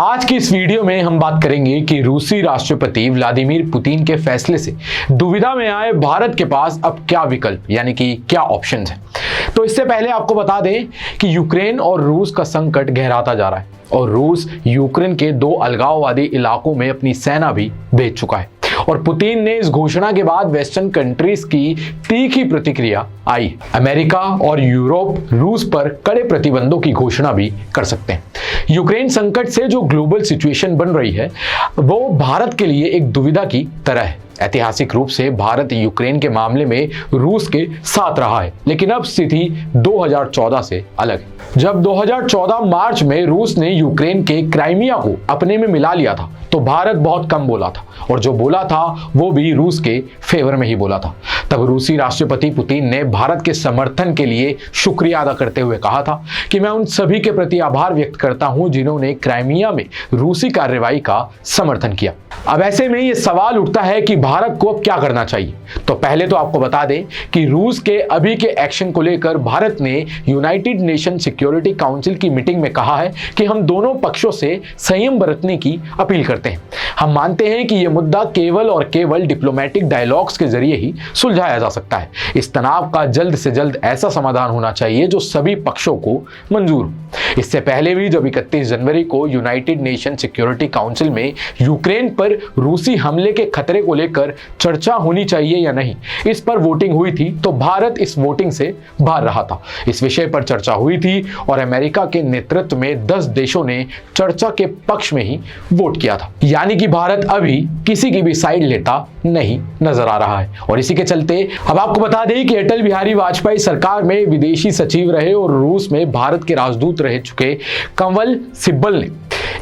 आज की इस वीडियो में हम बात करेंगे कि रूसी राष्ट्रपति व्लादिमीर पुतिन के फैसले से दुविधा में आए भारत के पास अब क्या विकल्प यानी कि क्या ऑप्शंस हैं। तो इससे पहले आपको बता दें कि यूक्रेन और रूस का संकट गहराता जा रहा है और रूस यूक्रेन के 2 अलगाववादी इलाकों में अपनी सेना भी भेज चुका है और पुतिन ने इस घोषणा के बाद वेस्टर्न कंट्रीज की तीखी प्रतिक्रिया आई। अमेरिका और यूरोप रूस पर कड़े प्रतिबंधों की घोषणा भी कर सकते हैं। यूक्रेन संकट से जो ग्लोबल सिचुएशन बन रही है वो भारत के लिए एक दुविधा की तरह है। ऐतिहासिक रूप से भारत यूक्रेन के मामले में रूस के साथ रहा है, लेकिन अब स्थिति 2014 से अलग है। जब 2014 मार्च में रूस ने यूक्रेन के क्राइमिया को अपने में मिला लिया था तो भारत बहुत कम बोला था और जो बोला था वो भी रूस के फेवर में ही बोला था। तब रूसी राष्ट्रपति पुतिन ने भारत के समर्थन के लिए शुक्रिया अदा करते हुए कहा था कि मैं उन सभी के प्रति आभार व्यक्त करता हूं जिन्होंने क्राइमिया में रूसी कार्रवाई का समर्थन किया। अब ऐसे में ये सवाल उठता है कि भारत को अब क्या करना चाहिए। तो पहले तो आपको बता दें कि रूस के अभी के एक्शन को लेकर भारत ने यूनाइटेड नेशन सिक्योरिटी काउंसिल की मीटिंग में कहा है कि हम दोनों पक्षों से संयम बरतने की अपील करते हैं। हम मानते हैं कि यह मुद्दा केवल और केवल डिप्लोमेटिक डायलॉग्स के जरिए ही सुलझाया जा सकता है। इस तनाव का जल्द से जल्द ऐसा समाधान होना चाहिए जो सभी पक्षों को मंजूर हो। इससे पहले भी जब 31 जनवरी को यूनाइटेड नेशन सिक्योरिटी काउंसिल में यूक्रेन पर रूसी हमले के खतरे को लेकर चर्चा होनी चाहिए या नहीं, इस पर वोटिंग हुई थी तो भारत इस वोटिंग से बाहर रहा था। इस विषय पर चर्चा हुई थी और अमेरिका के नेतृत्व में 10 देशों ने चर्चा के पक्ष में ही वोट किया था, यानी कि भारत अभी किसी की भी साइड लेता नहीं नजर आ रहा है। और इसी के चलते अब आपको बता दें कि अटल बिहारी वाजपेयी सरकार में विदेशी सचिव रहे और रूस में भारत के राजदूत रह चुके कंवल सिब्बल ने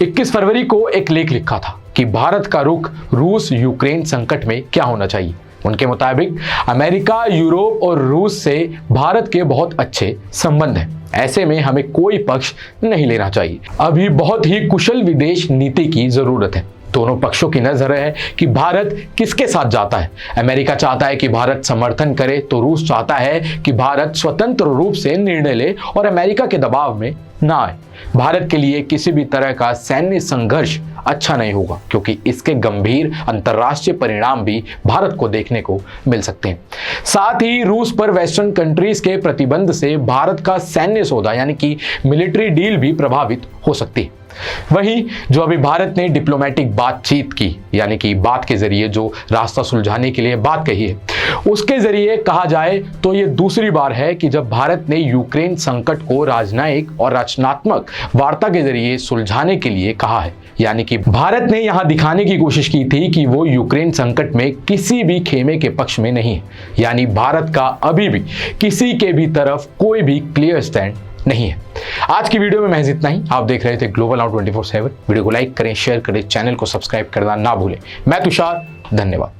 21 फरवरी को एक लेख लिखा था कि भारत का रुख रूस यूक्रेन संकट में क्या होना चाहिए। उनके मुताबिक अमेरिका, यूरोप और रूस से भारत के बहुत अच्छे संबंध हैं। ऐसे में हमें कोई पक्ष नहीं लेना चाहिए। अभी बहुत ही कुशल विदेश नीति की जरूरत है। दोनों पक्षों की नजर है कि भारत किसके साथ जाता है। अमेरिका चाहता है कि भारत समर्थन करे तो रूस चाहता है कि भारत स्वतंत्र रूप से निर्णय ले और अमेरिका के दबाव में ना आए। भारत के लिए किसी भी तरह का सैन्य संघर्ष अच्छा नहीं होगा क्योंकि इसके गंभीर अंतर्राष्ट्रीय परिणाम भी भारत को देखने को मिल सकते हैं। साथ ही रूस पर वेस्टर्न कंट्रीज के प्रतिबंध से भारत का सैन्य सौदा यानी कि मिलिट्री डील भी प्रभावित हो सकती है। वहीं जो अभी भारत ने डिप्लोमेटिक बातचीत की यानी कि बात के जरिए जो रास्ता सुलझाने के लिए बात कही है, उसके जरिए कहा जाए तो ये दूसरी बार है कि जब भारत ने यूक्रेन संकट को राजनयिक और रचनात्मक वार्ता के जरिए सुलझाने के लिए कहा है। यानी कि भारत ने यहां दिखाने की कोशिश की थी कि वो यूक्रेन संकट में किसी भी खेमे के पक्ष में नहीं है, यानी भारत का अभी भी किसी के भी तरफ कोई भी क्लियर स्टैंड नहीं है। आज की वीडियो में महज इतना ही। आप देख रहे थे ग्लोबल नाउ 24/7। वीडियो को लाइक करें, शेयर करें, चैनल को सब्सक्राइब करना ना भूलें। मैं तुषार, धन्यवाद।